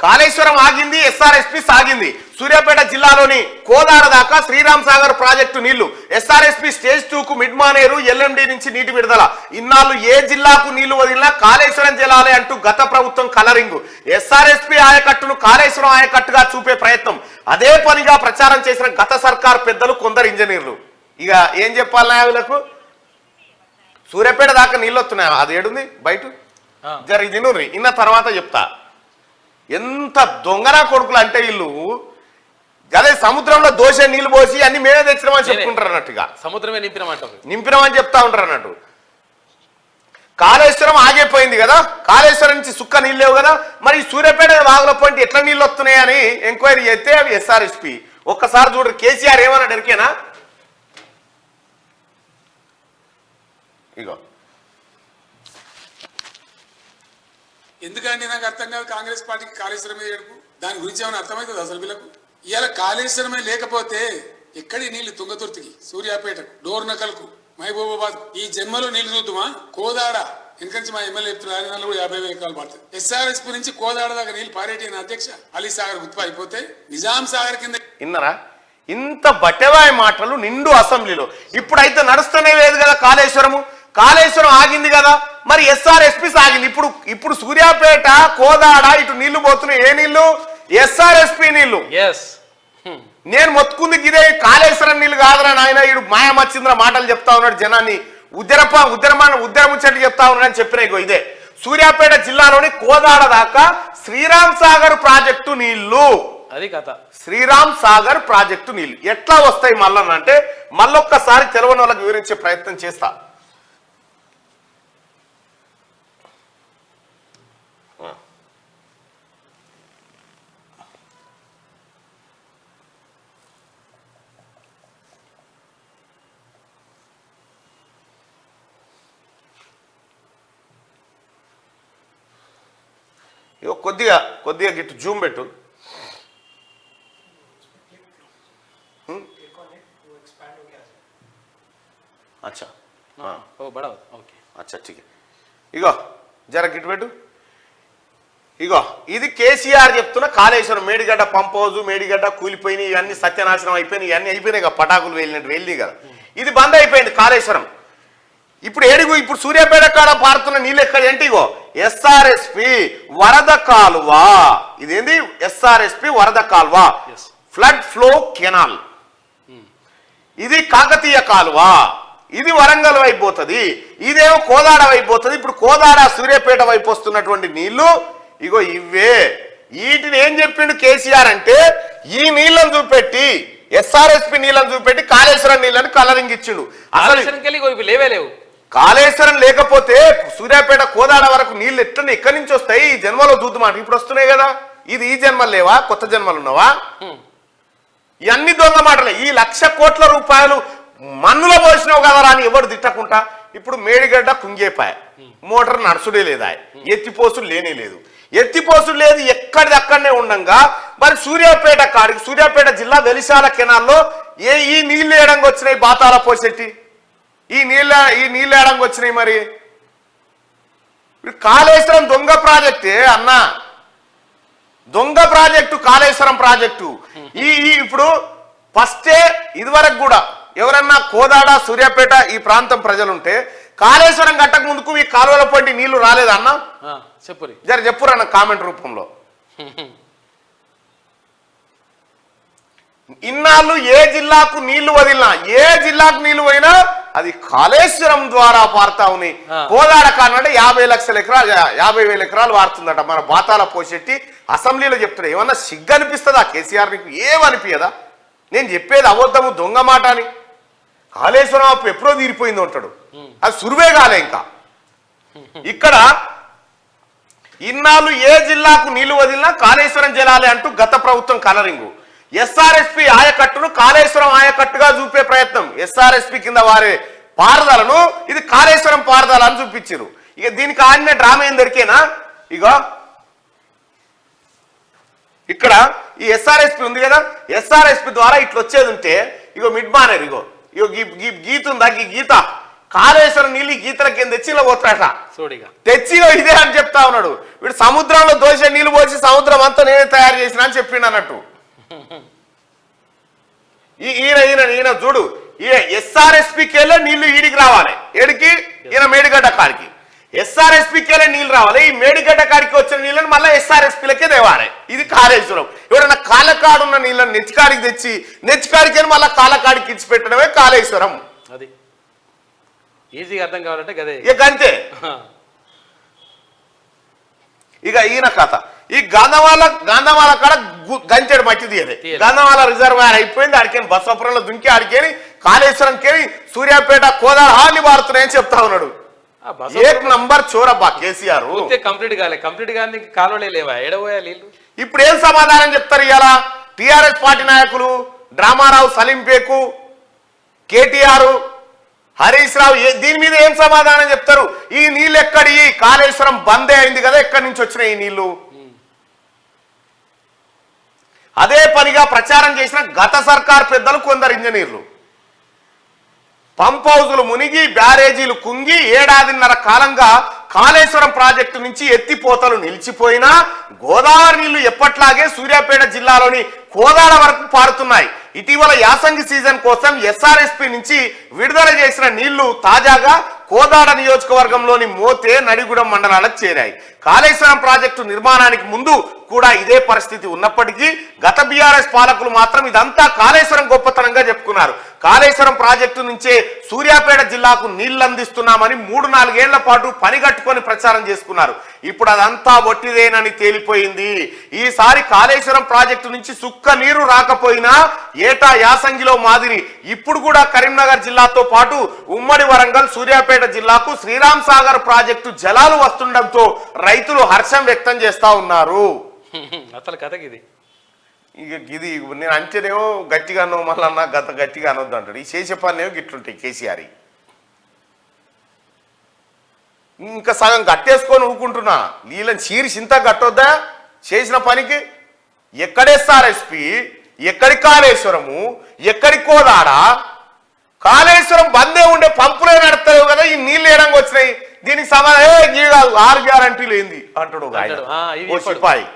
కాళేశ్వరం ఆగింది, ఎస్ఆర్ఎస్పీ సాగింది. సూర్యాపేట జిల్లాలోని కోదాడ దాకా శ్రీరామ్ సాగర్ ప్రాజెక్టు నీళ్లు. ఎస్ఆర్ఎస్పీ స్టేజ్ 2కు మిడ్మానేరు ఎల్ఎండి నుంచి నీటి విడుదల. ఇన్నాళ్ళు ఏ జిల్లాకు నీళ్లు వదిలినా కాళేశ్వరం జలాలే అంటూ గత ప్రభుత్వం కలరింగు. ఎస్ఆర్ఎస్పీ ఆయకట్టును కాళేశ్వరం ఆయకట్టుగా చూపే ప్రయత్నం అదే పనిగా ప్రచారం చేసిన గత సర్కార్ పెద్దలు, కొందరు ఇంజనీర్లు. ఇక ఏం చెప్పాలన్నా వీళ్ళకు? సూర్యాపేట దాకా నీళ్ళు వస్తున్నాయి, అది ఏడుంది బయట జరిగింది నూరి. ఇన్న తర్వాత చెప్తా. ఎంత దొంగనా కొడుకులు అంటే వీళ్ళు అదే సముద్రంలో దోశ నీళ్లు పోసి అన్ని మేమే తెచ్చినామని చెప్పుకుంటారు అన్నట్టుగా. సముద్రమే నింపినామని చెప్తా ఉంటారు అన్నట్టు. కాళేశ్వరం ఆగిపోయింది కదా, కాళేశ్వరం నుంచి సుక్క నీళ్ళు లేవు కదా, మరి సూర్యాపేట వాగుల పాయింట్ ఎట్లా నీళ్ళు వస్తున్నాయని ఎంక్వైరీ చేస్తే అవి ఎస్ఆర్ఎస్పీ. ఒక్కసారి చూడరు కేసీఆర్ ఏమన్నా ఎరికేనా? ఇగో ఎందుకంటే నాకు అర్థం కాదు కాంగ్రెస్ పార్టీకి కాళేశ్వరమే ఏడుపు. దాని గురించి ఏమైనా అర్థమవుతుంది అసలు వీళ్ళకు? ఇవాళ కాళేశ్వరమే లేకపోతే ఎక్కడి నీళ్లు తుంగతుర్తికి, సూర్యాపేటకు, డోర్నకల్కు, మహబూబాబాద్ ఈ జన్మలో నీళ్లు చూద్దామా? కోదాడ ఎందుకంటే మా ఎమ్మెల్యే చెప్తున్నారు కూడా 50,000 ఎకరాలు పడుతుంది. ఎస్ఆర్ఎస్పీ నుంచి కోదాడ దాకా నీళ్లు పారేటి అధ్యక్ష అలీ సాగర్ గుర్తు అయిపోతే నిజాం సాగర్ కింద విన్నరా? ఇంత బట్టెవాయి మాటలు నిండు అసెంబ్లీలో. ఇప్పుడైతే నడుస్తూనే లేదు కదా కాళేశ్వరము. కాళేశ్వరం ఆగింది కదా, మరి ఎస్ఆర్ఎస్పీ సాగింది. ఇప్పుడు సూర్యాపేట, కోదాడ ఇటు నీళ్లు పోతున్నాయి. ఏ నీళ్లు? ఎస్ఆర్ఎస్పీ నీళ్లు. నేను మొత్తుకుంది ఇదే కాళేశ్వరం నీళ్లు కాదురా నాయన. ఇడు మాయమచ్చింద్ర మాటలు చెప్తా ఉన్నాడు, జనాన్ని ఉద్దరముచ్చట్లు చెప్తా ఉన్నాడని చెప్పిన ఇదే సూర్యాపేట జిల్లాలోని కోదాడ దాకా శ్రీరామ్ సాగర్ ప్రాజెక్టు నీళ్లు. అది కథ. శ్రీరామ్ సాగర్ ప్రాజెక్టు నీళ్లు ఎట్లా వస్తాయి మళ్ళనంటే మళ్ళొక్కసారి తెలవని వాళ్ళకి వివరించే ప్రయత్నం చేస్తా. కొద్దిగా గిట్టు జూమ్ పెట్టు. అచ్చా అచ్చా ఠీక్. ఇగో జర గిట్టు పెట్టు. ఇగో ఇది కేసీఆర్ చెప్తున్న కాళేశ్వరం మేడిగడ్డ పంప్ హౌజ్, మేడిగడ్డ కూలిపోయినాయి, ఇవన్నీ సత్యనాశనం అయిపోయినాయి, ఇవన్నీ అయిపోయినాయి కదా, పటాకులు వెళ్ళినట్టు వెళ్ళి కదా. ఇది బంద్ అయిపోయింది కాళేశ్వరం. ఇప్పుడు సూర్యాపేట కాడ పారుతున్న నీళ్ళు ఎక్కడ ఏంటి? ఇగో ఎస్ఆర్ఎస్పి వరద కాలువ. ఇదేంది? ఎస్ఆర్ఎస్పి వరద కాలువ, ఫ్లడ్ ఫ్లో కెనాల్. ఇది కాకతీయ కాలువ, ఇది వరంగల్ వైపు పోతుంది, ఇదేమో కోదాడ వైపు పోతుంది. ఇప్పుడు కోదాడ సూర్యాపేట వైపు వస్తున్నటువంటి నీళ్లు ఇగో ఇవే. వీటిని ఏం చెప్పిండు కేసీఆర్ అంటే ఈ నీళ్లను చూపెట్టి, ఎస్ఆర్ఎస్పి నీళ్లను చూపెట్టి కాళేశ్వరం నీళ్ళని కలరింగ్ ఇచ్చిండు. అసలు లేవు. కాళేశ్వరం లేకపోతే సూర్యాపేట, కోదాడ వరకు నీళ్ళు ఎట్లా ఎక్కడి నుంచి వస్తాయి? ఈ జన్మలో చూద్దామాట. ఇప్పుడు వస్తున్నాయి కదా. ఇది ఈ జన్మలు లేవా? కొత్త జన్మలు ఉన్నావా? ఇవన్నీ దొంగ మాటలే. ఈ 1,00,000 కోట్ల రూపాయలు మన్నులో పోసినావు కదరా అని ఎవరు తిట్టకుంటా. ఇప్పుడు మేడిగడ్డ కుంగేపాయ, మోటార్ నడుచుడే లేదా, ఎత్తిపోసులు లేనే లేదు. ఎత్తిపోసులు లేదు, ఎక్కడిది అక్కడనే ఉండంగా మరి సూర్యాపేట కాడికి, సూర్యాపేట జిల్లా వెలిశాల కెనాల్లో ఈ నీళ్ళు వేయడానికి వచ్చినాయి, బాతాల పోసెట్టి ఈ నీళ్ళు వేయడానికి వచ్చినాయి. మరి కాళేశ్వరం దొంగ ప్రాజెక్టే అన్న, దొంగ ప్రాజెక్టు కాళేశ్వరం ప్రాజెక్టు. ఇప్పుడు ఫస్టే ఇదివరకు కూడా ఎవరన్నా కోదాడ, సూర్యాపేట ఈ ప్రాంతం ప్రజలుంటే కాళేశ్వరం కట్టక ముందుకు ఈ కాలువల పంటి నీళ్లు రాలేదన్నా? చెప్పురన్న కామెంట్ రూపంలో. ఇన్నాళ్ళు ఏ జిల్లాకు నీళ్లు వదిలినా, ఏ జిల్లాకు నీళ్లు పోయినా అది కాళేశ్వరం ద్వారా పారుతా ఉన్నాయి. కోదాడ కానంటే 50,00,000 ఎకరాలు, 50,000 ఎకరాలు వారుతుందట. మన బాతాల పోషెట్టి అసెంబ్లీలో చెప్తున్నా. ఏమన్నా సిగ్గు అనిపిస్తుందా కేసీఆర్? నీకు ఏమనిపించదా? నేను చెప్పేది అబద్ధము, దొంగ మాట అని. కాళేశ్వరం అప్పు ఎప్పుడో తీరిపోయింది అంటాడు, అది సురువే కాలే. ఇంకా ఇక్కడ ఇన్నాళ్ళు ఏ జిల్లాకు నీళ్లు వదిలినా కాళేశ్వరం జలాలే అంటూ గత ప్రభుత్వం కలరింగు. ఎస్ఆర్ఎస్పి ఆయకట్టును కాళేశ్వరం ఆయకట్టుగా చూపే ప్రయత్నం. ఎస్ఆర్ఎస్పి కింద వారే పారదలను ఇది కాళేశ్వరం పారదల అని చూపించారు. ఇక దీనికి ఆడిన డ్రామా ఏం దొరికేనా? ఇగో ఇక్కడ ఈ ఎస్ఆర్ఎస్పి ఉంది కదా, ఎస్ఆర్ఎస్పి ద్వారా ఇట్లా వచ్చేది ఉంటే ఇగో మిడ్ మానేరు, ఇగో గీత ఉందా, ఈ కాళేశ్వరం నీళ్ళు ఈ గీతల కింద తెచ్చి ఇలా పోతాడట. సోడిగా తెచ్చి ఇదే అని చెప్తా ఉన్నాడు. వీడు సముద్రంలో దోష నీళ్లు పోసి సముద్రం అంతా నేనే తయారు చేసిన అని చెప్పిండు అన్నట్టు. ఈయన చూడు, ఎస్ఆర్ఎస్పీకేలో నీళ్లు ఈడికి రావాలి, ఏడికి ఈయన మేడిగడ్డ కాడికి. ఎస్ఆర్ఎస్పీకేలో నీళ్లు రావాలి, ఈ మేడిగడ్డ కాడికి వచ్చిన నీళ్ళని మళ్ళీ ఎస్ఆర్ఎస్పీలకే తేవాలి. ఇది కాళేశ్వరం. ఎవరైనా కాళ్ళకాడు ఉన్న నీళ్ళని నెచ్చికాడికి తెచ్చి నెచ్చికాడికి మళ్ళీ కాళ్ళకాడికి ఇచ్చి పెట్టడమే కాళేశ్వరం. అది ఈజీగా అర్థం కావాలంటే గదే ఇక అంతే. ఇక ఈయన కథ ఈ గంధమాల కాడ గంచెడు మట్టి తీయదే. గంధమాల రిజర్వాయర్ అయిపోయింది. ఆడికేని బసవపురంలో దుంకి ఆడికేని కాళేశ్వరంకేని సూర్యాపేట కోదాడ హాని మారుతున్నాయని చెప్తా ఉన్నాడు. ఏక్ నంబర్ చోరబ్బా కేసీఆర్. కంప్లీట్ కానీ కాలువలే లేవా, ఎడబోయా నీళ్ళు. ఇప్పుడు ఏం సమాధానం చెప్తారు ఇలా టిఆర్ఎస్ పార్టీ నాయకులు? డ్రామారావు, సలీంపేకు, కేటీఆర్, హరీష్ రావు దీని మీద ఏం సమాధానం చెప్తారు? ఈ నీళ్ళు ఎక్కడి? కాళేశ్వరం బందే అయింది కదా, ఎక్కడి నుంచి వచ్చినాయి ఈ నీళ్లు? అదే పనిగా ప్రచారం చేసిన గత సర్కార్ పెద్దలు కొందరు ఇంజనీర్లు పంప్ హౌజులు మునిగి బ్యారేజీలు కుంగి ఏడాదిన్నర కాలంగా కాళేశ్వరం ప్రాజెక్టు నుంచి ఎత్తిపోతలు నిలిచిపోయినా గోదావరి నీళ్లు ఎప్పట్లాగే సూర్యాపేట జిల్లాలోని కోదాడ వరకు పారుతున్నాయి. ఇటీవల యాసంగి సీజన్ కోసం ఎస్ఆర్ఎస్పీ నుంచి విడుదల చేసిన నీళ్లు తాజాగా కోదాడ నియోజకవర్గంలోని మోతే, నడిగూడెం మండలాలకు చేరాయి. కాళేశ్వరం ప్రాజెక్టు నిర్మాణానికి ముందు కూడా ఇదే పరిస్థితి ఉన్నప్పటికీ గత బీఆర్ఎస్ పాలకులు మాత్రం ఇదంతా కాళేశ్వరం గొప్పతనంగా చెప్పుకున్నారు. కాళేశ్వరం ప్రాజెక్టు నుంచే సూర్యాపేట జిల్లాకు నీళ్లు అందిస్తున్నామని 3-4 ఏళ్ల పాటు పనిగట్టుకొని ప్రచారం చేసుకున్నారు. ఇప్పుడు అదంతా ఒట్టిదేనని తేలిపోయింది. ఈసారి కాళేశ్వరం ప్రాజెక్టు నుంచి సుక్క నీరు రాకపోయినా ఏటా యాసంగిలో మాదిరి ఇప్పుడు కూడా కరీంనగర్ జిల్లాతో పాటు ఉమ్మడి వరంగల్, సూర్యాపేట జిల్లాకు శ్రీరామ్ సాగర్ ప్రాజెక్టు జలాలు వస్తుండటంతో రైతులు హర్షం వ్యక్తం చేస్తా ఉన్నారు. అసలు కథకిది ఇక ఇది నేను అంటేనేమో గట్టిగా అన్నావు, మళ్ళీ గట్టిగా అనొద్దు అంటాడు. ఈ చేసే పనినేమో గిట్లుంటాయి కేసీఆర్. ఇంకా సగం గట్టేసుకొని ఊరుకుంటున్నా. వీళ్ళని చీరి చింత గట్టొద్దా చేసిన పనికి? ఎక్కడెస్ఆర్ఎస్పీ, ఎక్కడి కాళేశ్వరము, ఎక్కడి కోదాడ? కాళేశ్వరం బందే ఉండే పంపులే నడతలేవు కదా, ఈ నీళ్ళు ఏడంగా వచ్చినాయి. దీనికి సమాధానం 6 గ్యారంటీలు ఏంది అంటాడు సిపాయి.